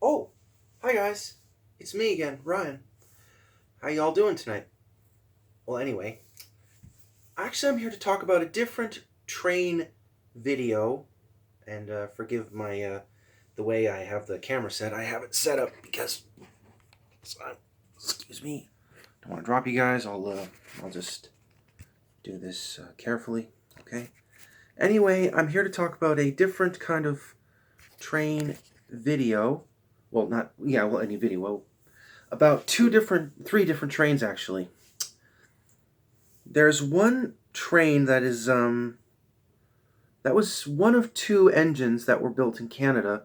Oh, hi guys. It's me again, Ryan. How y'all doing tonight? Well, anyway, actually I'm here to talk about a different train video. And forgive my the way I have the camera set. I have it set up because excuse me. Don't want to drop you guys. I'll just do this carefully. Okay. Anyway, I'm here to talk about a different kind of train video. Well, not yeah. Well, any video. Well, about three different trains actually. There's one train that is that was one of two engines that were built in Canada.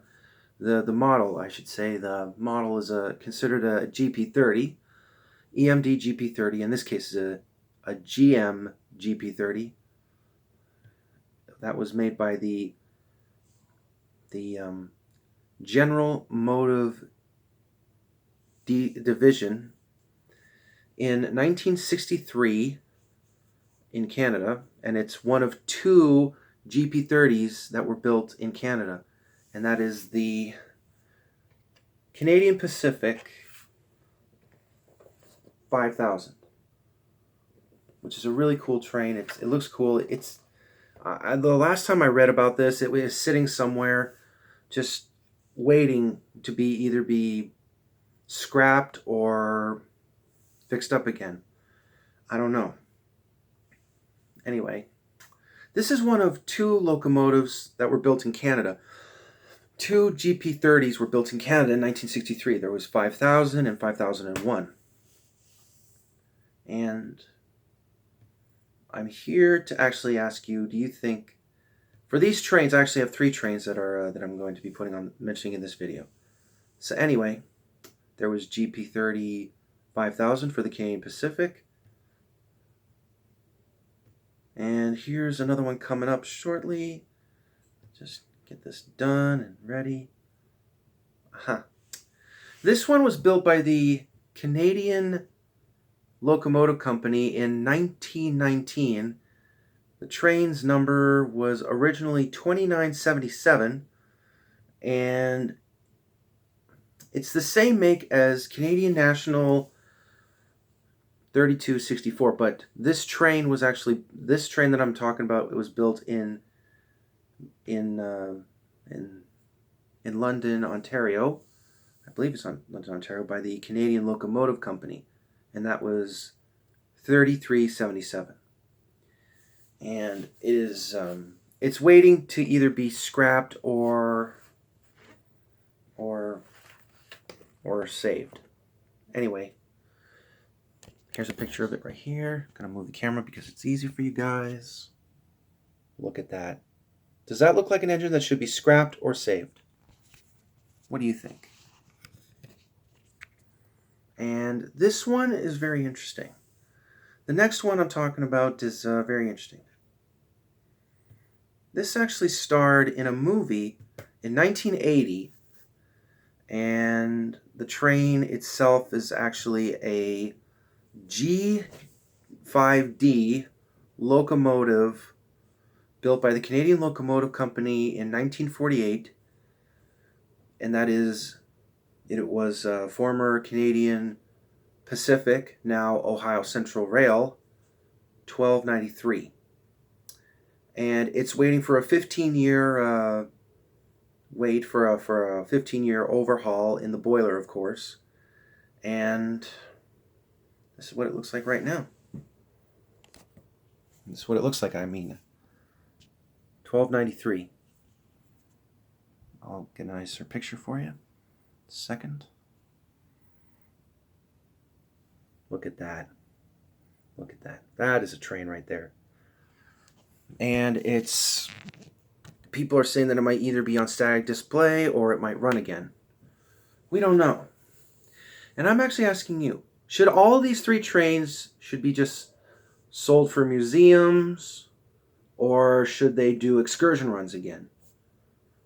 The model, I should say, the model is considered a GP30, EMD GP30. In this case, is a GM GP30. That was made by the General Motive Division in 1963 in Canada, and it's one of two GP30s that were built in Canada, and that is the Canadian Pacific 5000, which is a really cool train. It looks cool. It's the last time I read about this, it was sitting somewhere, just waiting to either be scrapped or fixed up again. I don't know. Anyway, this is one of two locomotives that were built in Canada. Two GP30s were built in Canada in 1963. There was 5000 and 5001. And I'm here to actually ask you, do you think, for these trains, I actually have three trains that I'm going to be mentioning in this video. So anyway, there was GP30 5000 for the Canadian Pacific. And here's another one coming up shortly. Just get this done and ready. This one was built by the Canadian Locomotive Company in 1919. The train's number was originally 2977, and it's the same make as Canadian National 3264, but this train that I'm talking about, it was built in London, Ontario. I believe it's on London, Ontario, by the Canadian Locomotive Company, and that was 3377. And it is it's waiting to either be scrapped or saved. Anyway, here's a picture of it right here. I'm gonna move the camera because it's easy for you guys. Look at that. Does that look like an engine that should be scrapped or saved? What do you think? And this one is very interesting. The next one I'm talking about is very interesting. This actually starred in a movie in 1980, and the train itself is actually a G5D locomotive built by the Canadian Locomotive Company in 1948, and it was former Canadian Pacific, now Ohio Central Rail, 1293. And it's waiting for a 15-year wait for a 15-year overhaul in the boiler, of course. And this is what it looks like right now. This is what it looks like, 1293. I'll get a nicer picture for you. Second. Look at that. Look at that. That is a train right there. And people are saying that it might either be on static display or it might run again. We don't know. And I'm actually asking you, should all these three trains be just sold for museums, or should they do excursion runs again?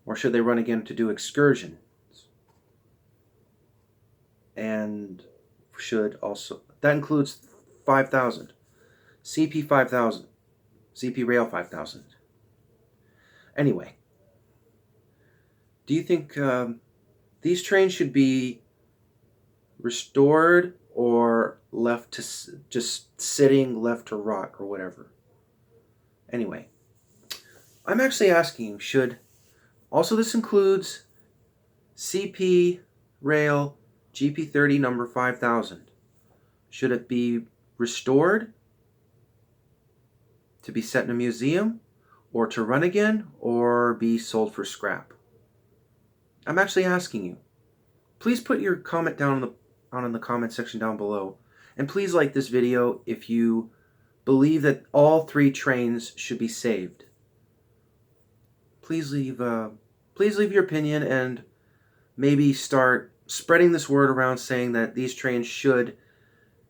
Or should they run again to do excursions? And that includes 5000, CP 5000, CP Rail 5000. Anyway, do you think These trains should be restored or left to just sitting, left to rot or whatever. Anyway, I'm actually asking, should also this includes CP Rail GP30 number 5000. Should it be restored to be set in a museum, or to run again, or be sold for scrap? I'm actually asking you. Please put your comment down in the comment section down below, and please like this video if you believe that all 3 trains should be saved. Please leave your opinion, and maybe start spreading this word around, saying that these trains should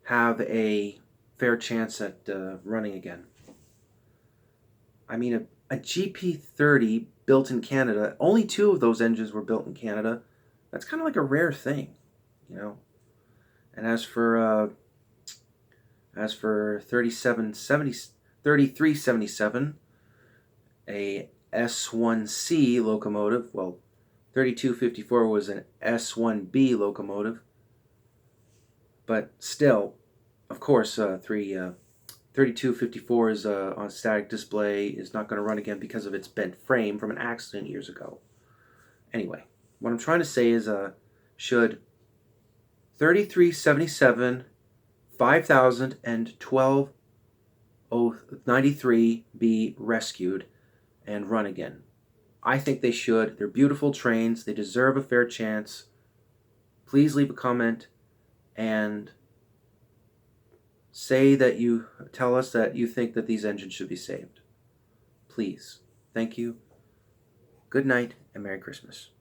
have a fair chance at running again. I mean, a GP30 built in Canada, only 2 of those engines were built in Canada. That's kind of like a rare thing, you know. And as for 3377, a S1C locomotive, well, 3254 was an S1B locomotive, but still, of course, 3254 is on static display, is not going to run again because of its bent frame from an accident years ago. Anyway, what I'm trying to say is, should 3377, 5000, and 12093 be rescued and run again? I think they should. They're beautiful trains. They deserve a fair chance. Please leave a comment and tell us that you think that these engines should be saved. Please. Thank you. Good night and Merry Christmas.